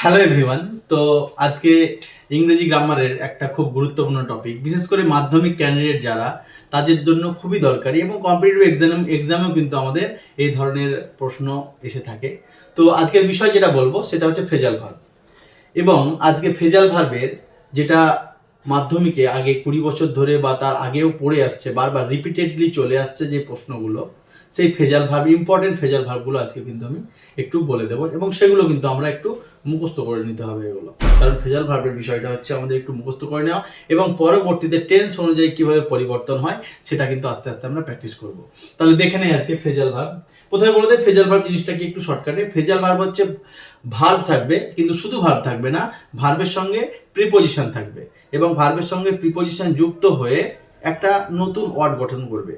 Hello everyone. তো আজকে ইংরেজি গ্রামারের একটা খুব গুরুত্বপূর্ণ টপিক, বিশেষ করে মাধ্যমিক ক্যান্ডিডেট যারা, তাদের জন্য খুবই দরকারি এবং কম্পিটিটিভ এক্সামেও কিন্তু আমাদের এই ধরনের প্রশ্ন এসে থাকে। তো আজকের বিষয় যেটা বলবো সেটা হচ্ছে ফ্রেজাল ভার্ব। এবং আজকে ফ্রেজাল ভার্বের যেটা মাধ্যমিকে আগে 20 বছর ধরে বা তার আগেও পড়ে আসছে, বারবার রিপিটেডলি চলে আসছে যে প্রশ্নগুলো, সেই ফ্রেজাল ভার্ব, ইম্পর্টেন্ট ফ্রেজাল ভার্বগুলো আজকে কিন্তু আমি একটু বলে দেবো এবং সেগুলো কিন্তু আমরা একটু মুখস্থ করে নিতে হবে এগুলো। কারণ ফ্রেজাল ভার্বের বিষয়টা হচ্ছে আমাদের একটু মুখস্থ করে নেওয়া এবং পরবর্তীতে টেন্স অনুযায়ী কিভাবে পরিবর্তন হয় সেটা কিন্তু আস্তে আস্তে আমরা প্র্যাকটিস করব। তাহলে দেখে নেই আজকে ফ্রেজাল ভার্ব। প্রথমে বলে দেয় ফ্রেজাল ভার্ব জিনিসটা কি একটু শর্টকাটে। ফ্রেজাল ভার্ব হচ্ছে ভার্ব থাকবে, কিন্তু শুধু ভার্ব থাকবে না, ভার্বের সঙ্গে প্রিপোজিশন থাকবে এবং ভার্বের সঙ্গে প্রিপোজিশন যুক্ত হয়ে একটা নতুন ওয়ার্ড গঠন করবে।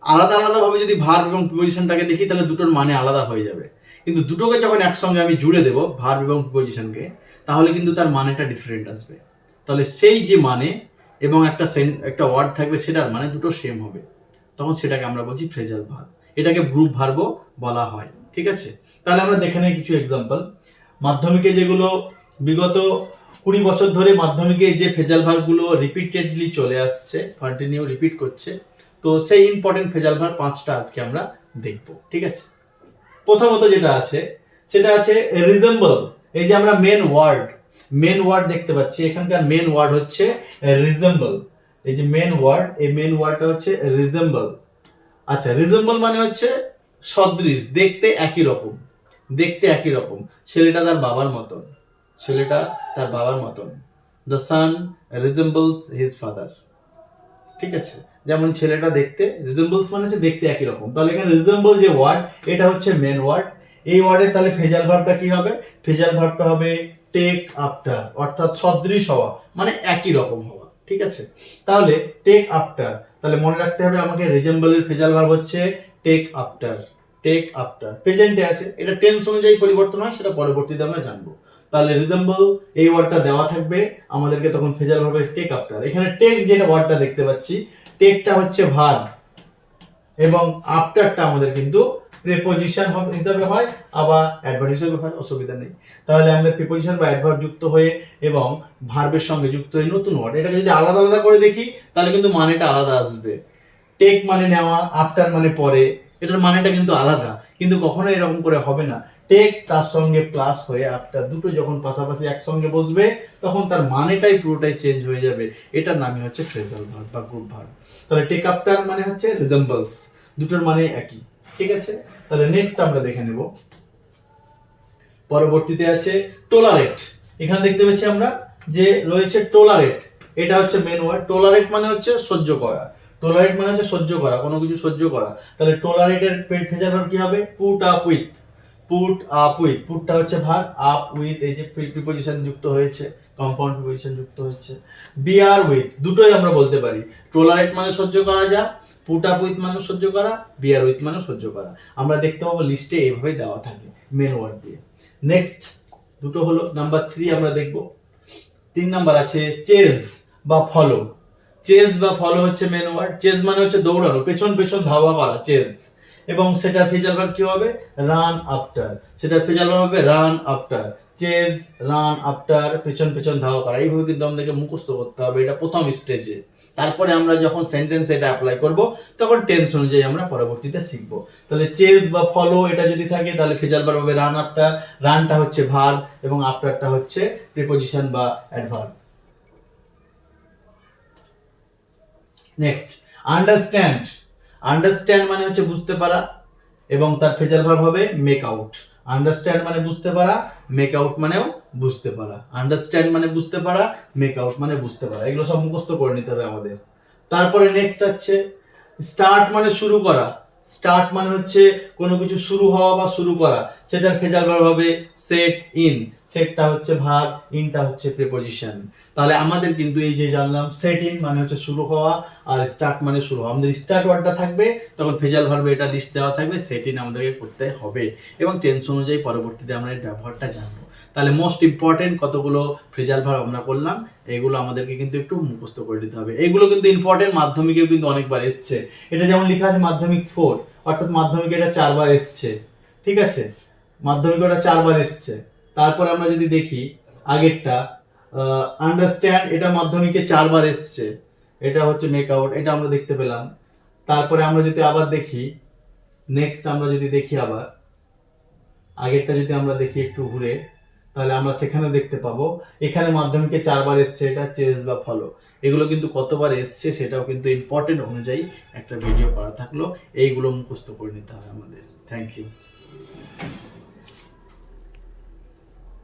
আলাদা আলাদাভাবে যদি ভার্ব এবং প্রিপোজিশনটাকে দেখি তাহলে দুটোর মানে আলাদা হয়ে যাবে, কিন্তু দুটোকে যখন একসঙ্গে আমি জুড়ে দেবো ভার্ব এবং প্রিপোজিশনকে, তাহলে কিন্তু তার মানেটা ডিফারেন্ট আসবে। তাহলে সেই যে মানে এবং একটা ওয়ার্ড থাকবে সেটার মানে দুটো সেম হবে, তখন সেটাকে আমরা বলছি ফ্রেজাল ভার্ব। এটাকে গ্রুপ ভার্বও বলা হয়। ঠিক আছে, তাহলে আমরা দেখে নেই কিছু এক্সাম্পল। মাধ্যমিকে যেগুলো বিগত 20 বছর ধরে মাধ্যমিকে যে ফ্রেজাল ভার্বগুলো রিপিটেডলি চলে আসছে, কন্টিনিউ রিপিট করছে, তো সেই ইম্পর্টেন্ট ফ্রেজাল ভার্ব 5টা আজকে আমরা দেখব। ঠিক আছে, প্রথমত যেটা আছে সেটা আছে রিজেম্বল। এই যে আমরা মেন ওয়ার্ড দেখতে পাচ্ছি, এখানকার মেন ওয়ার্ড হচ্ছে রিজেম্বল। এই যে মেন ওয়ার্ড, এই মেন ওয়ার্ডটা হচ্ছে রিজেম্বল। আচ্ছা, রিজেম্বল মানে হচ্ছে সদৃশ, দেখতে একই রকম, দেখতে একই রকম। ছেলেটা তার বাবার মতন, ছেলেটা তার বাবার মতন। The sun resembles his father. ঠিক আছে, যেমন ছেলেটা দেখতে, রিজেম্বলস মানে হচ্ছে দেখতে একই রকম। তাহলে এখানে রিজেম্বল যে ওয়ার্ড, এটা হচ্ছে মেন ওয়ার্ড। এই ওয়ার্ডের তাহলে ফ্রেজাল ভার্বটা কি হবে? ফ্রেজাল ভার্বটা হবে টেক আফটার, অর্থাৎ সদৃশ হওয়া, মানে একই রকম হওয়া। ঠিক আছে, তাহলে টেক আফটার, তাহলে মনে রাখতে হবে আমাকে রিজেম্বলের ফ্রেজাল ভার্ব হচ্ছে টেক আফটার। টেক আফটার প্রেজেন্টে আছে, এটা টেন্স অনুযায়ী পরিবর্তন হয়, সেটা পরবর্তীতে আমরা জানবো। তাহলে রিজেম্বল এই ওয়ার্ডটা দেওয়া থাকবে আমাদেরকে, তখন ফ্রেজাল ভার্ব টেক আফটার। এখানে টেক যেটা ওয়ার্ডটা দেখতে পাচ্ছি, টেকটা হচ্ছে ভার্ব এবং আফটারটা আমাদের কিন্তু প্রিপোজিশন হিসেবে হয়, আবার অ্যাডভার্ব হিসেবে হয়, অসুবিধা নেই। তাহলে আমাদের প্রিপোজিশন বা অ্যাডভার্ব যুক্ত হয়ে এবং ভার্বের সঙ্গে যুক্ত হয়ে নতুন ওয়ার্ড, এটাকে যদি আলাদা আলাদা করে দেখি তাহলে কিন্তু মানেটা আলাদা আসবে। টেক মানে নেওয়া, আফটার মানে পরে, এটার মানেটা কিন্তু আলাদা, কিন্তু কখনো এরকম করে হবে না। টেক তার সঙ্গে প্লাস হয়ে আফটার, দুটো যখন পাশাপাশি একসঙ্গে বসবে তখন তার মানেটাই পুরোটাই চেঞ্জ হয়ে যাবে। এটার নামই হচ্ছে ফ্রেজাল ভার্ব বা গ্রুপ ভার্ব। তাহলে টেক আফটার মানে হচ্ছে রিজেম্বলস, দুটোর মানে একই। ঠিক আছে, তাহলে নেক্সট আমরা দেখে নেব। পরবর্তীতে আছে টোলারেট। এখানে দেখতে পাচ্ছি আমরা যে রয়েছে টোলারেট, এটা হচ্ছে মেন ওয়ার্ড। টোলারেট মানে হচ্ছে সহ্য করা, টোলারেট মানে হচ্ছে সহ্য করা, কোনো কিছু সহ্য করা। তাহলে টোলারেটের ফ্রেজাল ভার্ব কি হবে? Put up with. Put up with, পুটটা হচ্ছে ভার্ব, আপ উইথ এই যে প্রিপোজিশন যুক্ত হয়েছে, কম্পাউন্ড প্রিপোজিশন যুক্ত হচ্ছে। বিয়ার উইথ, দুটোই আমরা বলতে পারি। টোলারেট মানে সহ্য করা যা, পুট আপ উইথ মানে সহ্য করা, বিয়ার উইথ মানে সহ্য করা। আমরা দেখতে পাবো লিস্টে এইভাবেই দেওয়া থাকে মেন ওয়ার্ড দিয়ে। নেক্সট দুটো হলো, নাম্বার 3 আমরা দেখব। 3 নাম্বার আছে চেজ বা ফলো। চেজ বা ফলো হচ্ছে মেন ওয়ার্ড। চেজ মানে হচ্ছে দৌড়ানো, পেছন পেছন ধাওয়া করা, চেজ। এবং সেটার ফ্রেজাল ভার্ব কি হবে? Run after. সেটার ফ্রেজাল ভার্ব হবে run after. Chase, run after, পেছন পেছন ধাওয়া করা। এইভাবে কিন্তু আমাদেরকে মুখস্থ করতে হবে, এটা প্রথম স্টেজে। তারপরে আমরা যখন সেন্টেন্সে এটা অ্যাপ্লাই করব তখন টেন্স অনুযায়ী আমরা পরবর্তীতে শিখব। তাহলে চেজ বা ফলো এটা যদি থাকে তাহলে ফ্রেজাল ভার্ব হবে রান আফটার। রানটা হচ্ছে ভার্ব এবং আফটারটা হচ্ছে প্রিপোজিশন বা অ্যাডভার্ব। Next understand. আন্ডারস্ট্যান্ড মানে হচ্ছে বুঝতে পারা এবং তার ফ্রেজাল ভার্ব হবে মেক আউট। আন্ডারস্ট্যান্ড মানে বুঝতে পারা, মেক আউট মানেও বুঝতে পারা। আন্ডারস্ট্যান্ড মানে বুঝতে পারা, মেক আউট মানে বুঝতে পারা। এগুলো সব মুখস্থ করে নিতে হবে আমাদের। তারপরে নেক্সট আছে স্টার্ট মানে শুরু করা। স্টার্ট মানে হচ্ছে কোনো কিছু শুরু হওয়া বা শুরু করা, সেটার ফ্রেজাল ভার্ব হবে সেট ইন। সেটটা হচ্ছে ভার্ব, ইনটা হচ্ছে প্রিপোজিশন। তাহলে আমাদের কিন্তু এই যে জানলাম, সেট ইন মানে হচ্ছে শুরু হওয়া আর স্টার্ট মানে শুরু হওয়া। আমাদের স্টার্ট ওয়ার্ডটা থাকবে, তখন ফ্রেজাল ভার্বে এটা লিস্ট দেওয়া থাকবে, সেট ইন আমাদেরকে করতে হবে এবং টেন্স অনুযায়ী পরবর্তীতে আমরা এর ব্যবহারটা জানবো। তাহলে মোস্ট ইম্পর্টেন্ট কতগুলো ফ্রেজাল ভার্ব আমরা করলাম, এগুলো আমাদেরকে কিন্তু একটু মুখস্থ করে দিতে হবে। এগুলো কিন্তু ইম্পর্টেন্ট, মাধ্যমিকেও কিন্তু অনেকবার এসছে। এটা যেমন লেখা আছে মাধ্যমিক 4, অর্থাৎ মাধ্যমিকে এটা 4 বার এসছে। ঠিক আছে, মাধ্যমিকে এটা 4 বার এসছে। তারপরে আমরা যদি দেখি আগেরটা আন্ডারস্ট্যান্ড, এটা মাধ্যমিকে 4 বার এসছে, এটা হচ্ছে মেক আউট, এটা আমরা দেখতে পেলাম। তারপরে আমরা যদি আবার দেখি নেক্সট, আমরা যদি দেখি আবার আগেরটা যদি আমরা দেখি একটু ঘুরে, তাহলে আমরা সেখানে দেখতে পাবো এখানে মাধ্যমিকে 4 বার এসছে, এটা চেস বা ফলো। এগুলো কিন্তু কতবার এসছে সেটাও কিন্তু ইম্পর্টেন্ট অনুযায়ী একটা ভিডিও করা থাকলো, এইগুলো মুখস্থ করে নিতে হবে আমাদের। Thank you.